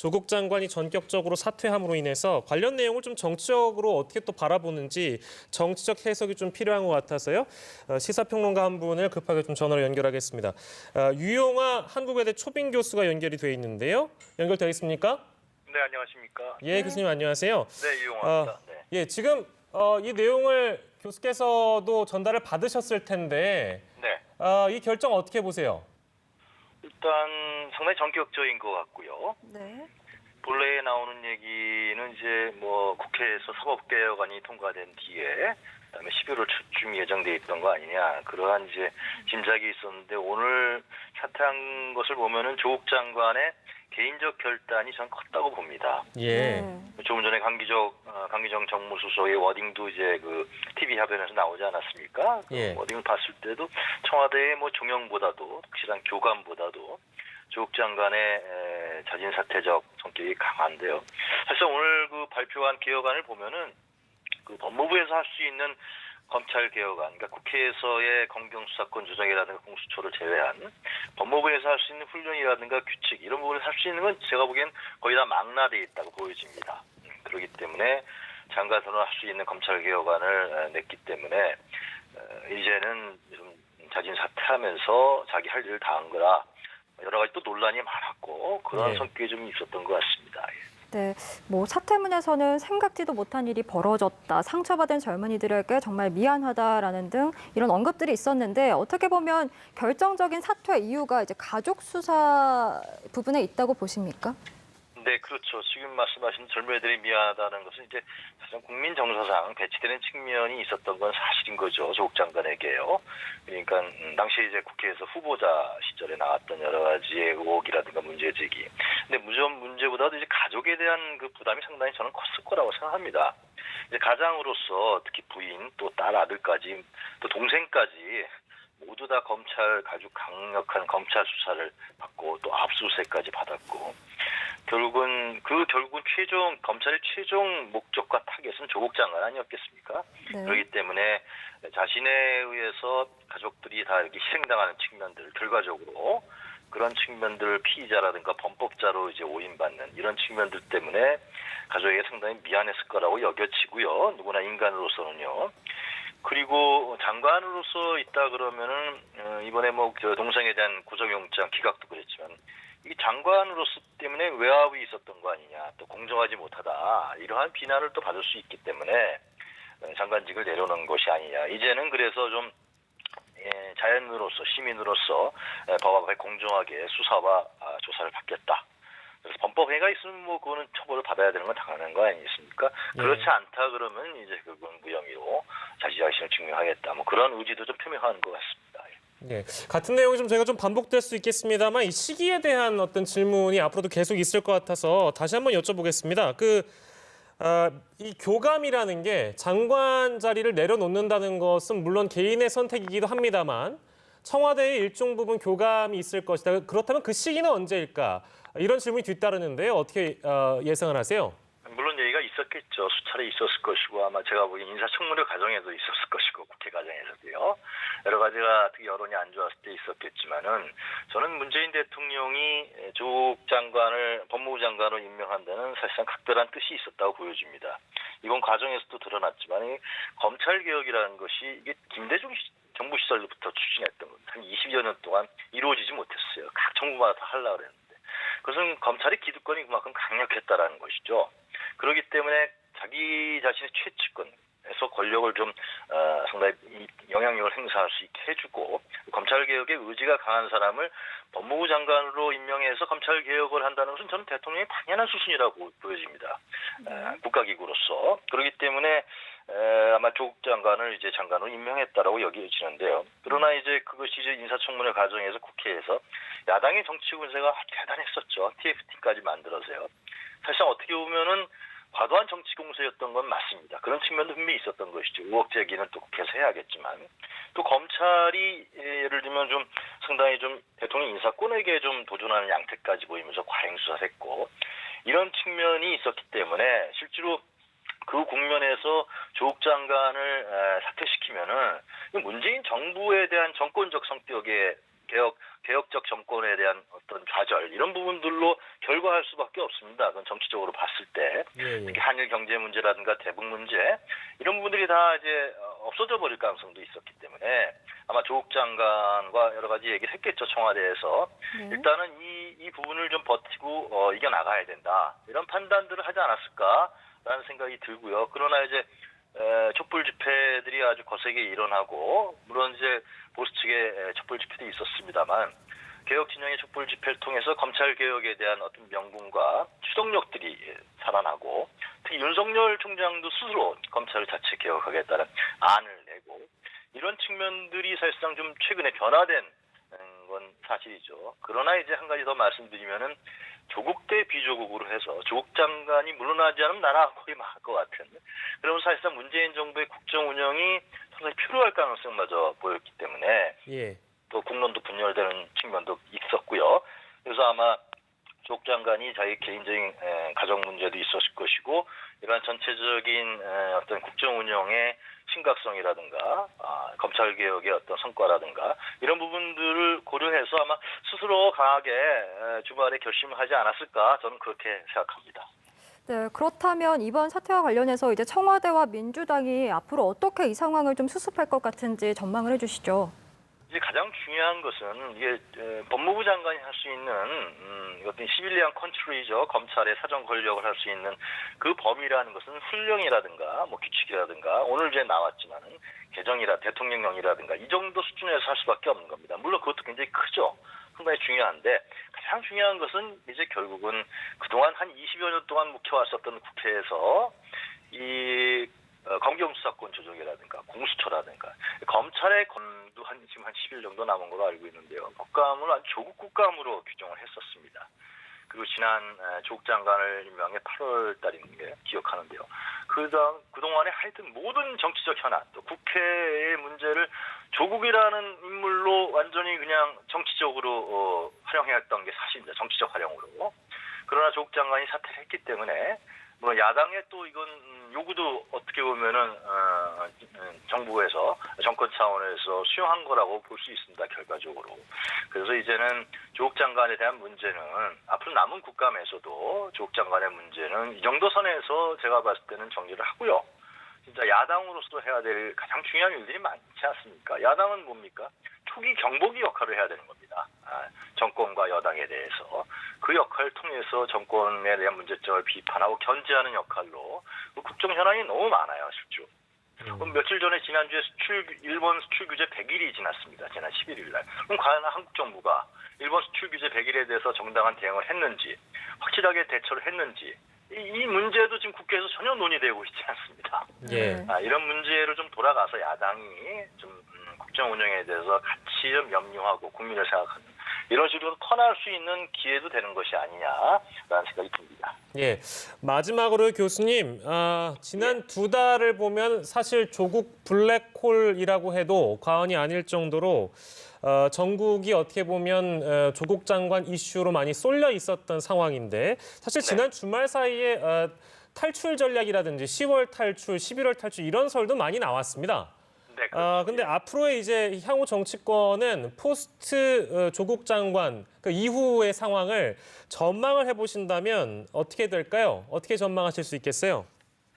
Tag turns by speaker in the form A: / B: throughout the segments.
A: 조국 장관이 전격적으로 사퇴함으로 인해서 관련 내용을 좀 정치적으로 어떻게 또 바라보는지 정치적 해석이 좀 필요한 것 같아서요. 시사평론가 한 분을 급하게 좀 전화로 연결하겠습니다. 유용하 한국외대 초빙 교수가 연결이 돼 있는데요. 연결되어 있습니까?
B: 네, 안녕하십니까.
A: 예, 교수님 안녕하세요.
B: 네, 유용합니다. 네.
A: 예, 지금 이 내용을 교수께서도 전달을 받으셨을 텐데
B: 네.
A: 이 결정 어떻게 보세요?
B: 일단 상당히 전격적인 것 같고요.
C: 네.
B: 본래에 나오는 얘기는 이제 뭐 국회에서 사법개혁안이 통과된 뒤에 그다음에 11월 초쯤 예정돼 있던 거 아니냐, 그러한 이제 짐작이 있었는데 오늘 사퇴한 것을 보면은 조국 장관의 개인적 결단이 전 컸다고 봅니다.
A: 예.
B: 조금 전에 강기정 정무수석의 워딩도 이제 그 TV 화면에서 나오지 않았습니까?
A: 예.
B: 그 워딩을 봤을 때도 청와대의 뭐 종영보다도 확실한 교감보다도 조국 장관의 자진 사퇴적 성격이 강한데요. 사실 오늘 그 발표한 개혁안을 보면은 그 법무부에서 할 수 있는 검찰 개혁안, 그러니까 국회에서의 검경수사권 조정이라든가 공수처를 제외한 법무부에서 할 수 있는 훈련이라든가 규칙, 이런 부분을 할 수 있는 건 제가 보기엔 거의 다 망라되어 있다고 보여집니다. 그렇기 때문에 장관으로 할 수 있는 검찰 개혁안을 냈기 때문에 이제는 좀 자진 사퇴하면서 자기 할 일을 다 한 거라, 여러 가지 또 논란이 많았고 그런
A: 예.
B: 성격이 좀 있었던 것 같습니다.
C: 네, 뭐 사퇴문에서는 생각지도 못한 일이 벌어졌다, 상처받은 젊은이들에게 정말 미안하다라는 등 이런 언급들이 있었는데 어떻게 보면 결정적인 사퇴 이유가 이제 가족 수사 부분에 있다고 보십니까?
B: 네, 그렇죠. 지금 말씀하신 젊은이들이 미안하다는 것은 이제 사실 국민 정서상 배치되는 측면이 있었던 건 사실인 거죠. 조국 장관에게요. 그러니까 당시 이제 국회에서 후보자 시절에 나왔던 여러 가지의 의혹이라든가 문제 제기. 근데 문제보다도 이제 가족에 대한 그 부담이 상당히 저는 컸을 거라고 생각합니다. 이제 가장으로서 특히 부인, 또 딸, 아들까지, 또 동생까지 모두 다 강력한 검찰 수사를 받고 또 압수수색까지 받았고, 결국은 검찰의 최종 목적과 타겟은 조국 장관 아니었겠습니까?
C: 네.
B: 그렇기 때문에 자신에 의해서 가족들이 다 이렇게 희생당하는 측면들, 결과적으로 그런 측면들, 피의자라든가 범법자로 이제 오인받는 이런 측면들 때문에 가족에게 상당히 미안했을 거라고 여겨지고요. 누구나 인간으로서는요. 그리고 장관으로서 있다 그러면은 이번에 뭐 동생에 대한 구속영장 기각도 그랬지만 이 장관으로서 때문에 외압이 있었던 거 아니냐, 또 공정하지 못하다, 이러한 비난을 또 받을 수 있기 때문에 장관직을 내려놓은 것이 아니냐. 이제는 그래서 좀 자연으로서, 시민으로서 법 앞에 공정하게 수사와 조사를 받겠다. 그래서 범법행위가 있으면 뭐 그거는 처벌을 받아야 되는 건 당연한 거 아니겠습니까?
A: 예.
B: 그렇지 않다 그러면 이제 그건 무혐의로 자신을 증명하겠다. 뭐 그런 의지도 좀 표명하는 것 같습니다.
A: 예. 같은 내용이 좀 제가 좀 반복될 수 있겠습니다만 이 시기에 대한 어떤 질문이 앞으로도 계속 있을 것 같아서 다시 한번 여쭤보겠습니다. 이 교감이라는 게 장관 자리를 내려놓는다는 것은 물론 개인의 선택이기도 합니다만 청와대의 일정 부분 교감이 있을 것이다. 그렇다면 그 시기는 언제일까? 이런 질문이 뒤따르는데요. 어떻게 예상을 하세요?
B: 물론 얘기가 있었겠죠. 수차례 있었을 것이고 아마 제가 보기엔 인사청문회 과정에도 있었을 것이고 국회 과정에서도요. 여러 가지가 특히 여론이 안 좋았을 때 있었겠지만은 저는 문재인 대통령이 조국 장관을 법무부 장관으로 임명한다는 사실상 각별한 뜻이 있었다고 보여집니다. 이번 과정에서도 드러났지만 이 검찰개혁이라는 것이 이게 김대중 정부 시절부터 추진했던 겁니다. 한 20여 년 동안 이루어지지 못했어요. 각 정부마다 다 하려고 그랬는데. 그것은 검찰의 기득권이 그만큼 강력했다라는 것이죠. 그렇기 때문에 자기 자신의 최측근에서 권력을 좀 상당히 영향력을 행사할 수 있게 해주고 검찰개혁의 의지가 강한 사람을 법무부 장관으로 임명해서 검찰개혁을 한다는 것은 저는 대통령의 당연한 수순이라고 보여집니다. 국가기구로서. 그렇기 때문에 아마 조국 장관을 이제 장관으로 임명했다라고 여겨지는데요. 그러나 이제 그것이 이제 인사청문회 과정에서 국회에서 야당의 정치 군세가 대단했었죠. TFT까지 만들어서요. 사실상 어떻게 보면은 과도한 정치 공세였던 건 맞습니다. 그런 측면도 분명히 있었던 것이죠. 의혹 제기는 또 국회에서 해야겠지만 또 검찰이 예를 들면 좀 상당히 좀 대통령 인사권에게 좀 도전하는 양태까지 보이면서 과잉 수사를 했고 이런 측면이 있었기 때문에 실제로 그 국면에서 조국 장관을 사퇴시키면은 문재인 정부에 대한 정권적 성격의 개혁적 정권에 대한 어떤 좌절 이런 부분들로 결과할 수밖에 없습니다. 그건 정치적으로 봤을 때 특히 한일 경제 문제라든가 대북 문제 이런 부분들이 다 이제 없어져 버릴 가능성도 있었기 때문에 아마 조국 장관과 여러 가지 얘기를 했겠죠. 청와대에서 일단은 이 부분을 좀 버티고 이겨 나가야 된다 이런 판단들을 하지 않았을까라는 생각이 들고요. 그러나 이제 촛불 집회들이 아주 거세게 일어나고 물론 이제 보수 측의 촛불 집회도 있었습니다만 개혁 진영의 촛불 집회를 통해서 검찰 개혁에 대한 어떤 명분과 추동력들이 살아나고 특히 윤석열 총장도 스스로 검찰을 자체 개혁하겠다는 안을 내고 이런 측면들이 사실상 좀 최근에 변화된 건 사실이죠. 그러나 이제 한 가지 더 말씀드리면은 조국 대 비조국으로 해서 조국 장관이 물러나지 않으면 나라 거의 망할 것 같은. 그러면 사실상 문재인 정부의 국정 운영이 상당히 필요할 가능성마저 보였기 때문에 또 국론도 분열되는 측면도 있었고요. 그래서 아마 조국 장관이 자기 개인적인 가정 문제도 있었을 것이고 이러한 전체적인 어떤 국정 운영의 심각성이라든가 검찰 개혁의 어떤 성과라든가 이런 부분들을 고려해서 아마 스스로 강하게 주말에 결심을 하지 않았을까 저는 그렇게 생각합니다.
C: 네, 그렇다면 이번 사태와 관련해서 이제 청와대와 민주당이 앞으로 어떻게 이 상황을 좀 수습할 것 같은지 전망을 해주시죠.
B: 이제 가장 중요한 것은 이게 법무부 장관이 할 수 있는 어떤 시빌리안 컨트롤이죠. 검찰의 사정 권력을 할 수 있는 그 범위라는 것은 훈령이라든가 뭐 규칙이라든가 오늘 이제 나왔지만은 개정이라 대통령령이라든가 이 정도 수준에서 할 수밖에 없는 겁니다. 물론 그것도 굉장히 크죠. 상당히 중요한데 가장 중요한 것은 이제 결국은 그동안 한 20여 년 동안 묵혀왔었던 국회에서 이 검경수사권 조정이라든가 공수처라든가 검찰의 권도 지금 한 10일 정도 남은 걸로 알고 있는데요. 국감을 아주 조국 국감으로 규정을 했었습니다. 그리고 지난 조국 장관을 임명한 게 8월 달인 게 기억하는데요. 그동안에 하여튼 모든 정치적 현안, 또 국회의 문제를 조국이라는 인물로 완전히 그냥 정치적으로 활용했던 게 사실입니다. 정치적 활용으로. 그러나 조국 장관이 사퇴를 했기 때문에 뭐 야당의 또 이건 요구도 어떻게 보면은 정부에서 정권 차원에서 수용한 거라고 볼 수 있습니다. 결과적으로. 그래서 이제는 조국 장관에 대한 문제는 앞으로 남은 국감에서도 조국 장관의 문제는 이 정도 선에서 제가 봤을 때는 정리를 하고요. 진짜 야당으로서 해야 될 가장 중요한 일들이 많지 않습니까? 야당은 뭡니까? 초기 경보기 역할을 해야 되는 겁니다. 정권과 여당에 대해서. 그 역할을 통해서 정권에 대한 문제점을 비판하고 견제하는 역할로 국정 현안이 너무 많아요, 실주. 며칠 전에 지난주에 일본 수출 규제 100일이 지났습니다. 지난 11일 날. 그럼 과연 한국 정부가 일본 수출 규제 100일에 대해서 정당한 대응을 했는지, 확실하게 대처를 했는지, 이 문제도 지금 국회에서 전혀 논의되고 있지 않습니다. 이런 문제로 좀 돌아가서 야당이 좀 국정 운영에 대해서 같이 좀 염려하고 국민을 생각하는 이런 식으로 터날 수 있는 기회도 되는 것이 아니냐라는 생각이 듭니다.
A: 마지막으로 교수님, 지난 2달을 보면 사실 조국 블랙홀이라고 해도 과언이 아닐 정도로 전국이 어떻게 보면 조국 장관 이슈로 많이 쏠려 있었던 상황인데 사실 지난 주말 사이에 탈출 전략이라든지 10월 탈출, 11월 탈출 이런 설도 많이 나왔습니다.
B: 네, 그렇죠.
A: 근데 앞으로의 이제 향후 정치권은 포스트 조국 장관 그 이후의 상황을 전망을 해보신다면 어떻게 될까요? 어떻게 전망하실 수 있겠어요?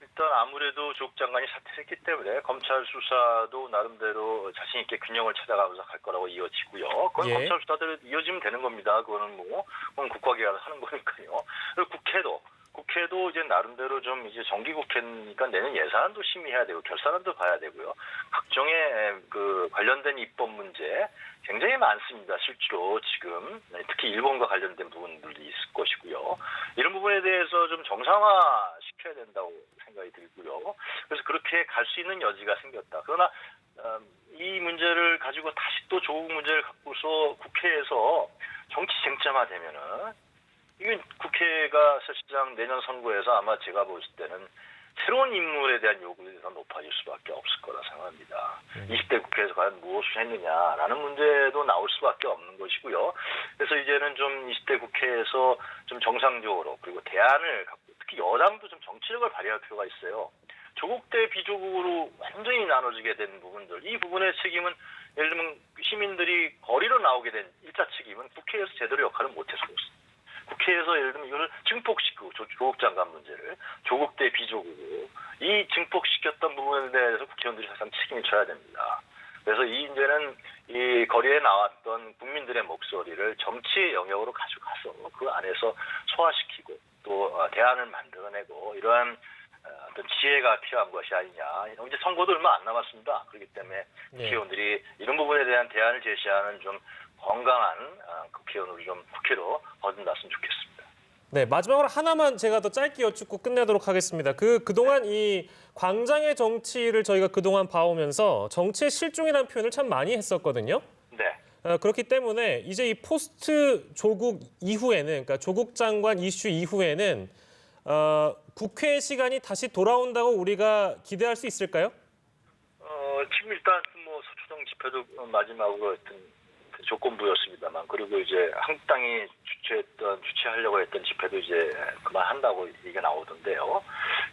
B: 일단 아무래도 조국 장관이 사퇴했기 때문에 검찰 수사도 나름대로 자신 있게 균형을 찾아가면서 갈 거라고 이어지고요. 그건 검찰 수사대로 이어지면 되는 겁니다. 그거는 그건 국가기관에서 하는 거니까요. 그리고 국회도 이제 나름대로 좀 이제 정기국회니까 내년 예산안도 심의해야 되고 결산안도 봐야 되고요. 각종의 그 관련된 입법 문제 굉장히 많습니다. 실제로 지금 특히 일본과 관련된 부분들도 있을 것이고요. 이런 부분에 대해서 좀 정상화 시켜야 된다고 생각이 들고요. 그래서 그렇게 갈 수 있는 여지가 생겼다. 그러나 이 문제를 가지고 다시 또 조국 문제를 갖고서 국회에서 정치 쟁점화되면은 이게 국회가 사실상 내년 선거에서 아마 제가 볼 때는 새로운 인물에 대한 요구가 더 높아질 수밖에 없을 거라 생각합니다. 20대 국회에서 과연 무엇을 했느냐라는 문제도 나올 수밖에 없는 것이고요. 그래서 이제는 좀 20대 국회에서 좀 정상적으로 그리고 대안을 갖고 특히 여당도 좀 정치력을 발휘할 필요가 있어요. 조국 대 비조국으로 완전히 나눠지게 된 부분들, 이 부분의 책임은 예를 들면 시민들이 거리로 나오게 된 1차 책임은 국회에서 제대로 역할을 못해서 그렇습니다. 국회에서 예를 들면 이걸 증폭시키고 조국 장관 문제를 조국 대 비조국으로 이 증폭시켰던 부분에 대해서 국회의원들이 사실 책임을 져야 됩니다. 그래서 이제는 이 거리에 나왔던 국민들의 목소리를 정치의 영역으로 가져가서 그 안에서 소화시키고 또 대안을 만들어내고 이러한 어떤 지혜가 필요한 것이 아니냐. 이제 선거도 얼마 안 남았습니다. 그렇기 때문에 국회의원들이 이런 부분에 대한 대안을 제시하는 좀 건강한 국회의원으로 좀 국회로 거듭났으면 좋겠습니다.
A: 네, 마지막으로 하나만 제가 더 짧게 여쭙고 끝내도록 하겠습니다. 그동안 이 광장의 정치를 저희가 그동안 봐오면서 정치의 실종이라는 표현을 참 많이 했었거든요.
B: 네.
A: 그렇기 때문에 이제 이 포스트 조국 이후에는, 그러니까 조국 장관 이슈 이후에는 국회 시간이 다시 돌아온다고 우리가 기대할 수 있을까요?
B: 지금 일단 뭐 서초동 집회도 마지막으로 했던 조건부였습니다만, 그리고 이제 한국당이 주최하려고 했던 집회도 이제 그만한다고 얘기가 나오던데요.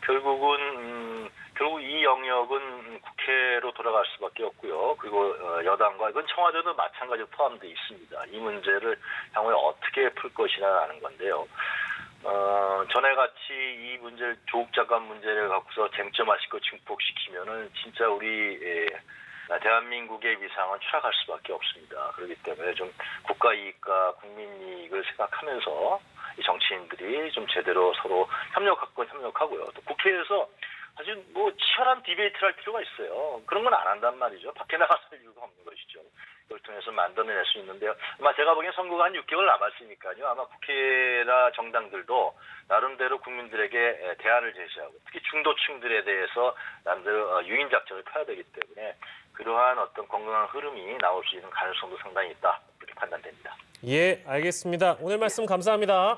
B: 결국 이 영역은 국회로 돌아갈 수밖에 없고요. 그리고 여당과 이건 청와대도 마찬가지로 포함되어 있습니다. 이 문제를 향후에 어떻게 풀 것이냐라는 건데요. 전에 같이 이 문제를 조국 장관 문제를 갖고서 쟁점화시키고 증폭시키면은 진짜 우리 대한민국의 위상은 추락할 수밖에 없습니다. 그렇기 때문에 좀 국가 이익과 국민 이익을 생각하면서 이 정치인들이 좀 제대로 서로 협력하고요. 또 국회에서 아주 뭐 치열한 디베이트를 할 필요가 있어요. 그런 건 안 한단 말이죠. 밖에 나가서 할 이유가 없는 것이죠. 이걸 통해서 만들어낼 수 있는데요. 아마 제가 보기엔 선거가 한 6개월 남았으니까요. 아마 국회나 정당들도 나름대로 국민들에게 대안을 제시하고 특히 중도층들에 대해서 나름대로 유인 작전을 펴야 되기 때문에 그러한 어떤 건강한 흐름이 나올 수 있는 가능성도 상당히 있다. 이렇게 판단됩니다.
A: 예, 알겠습니다. 오늘 말씀 감사합니다.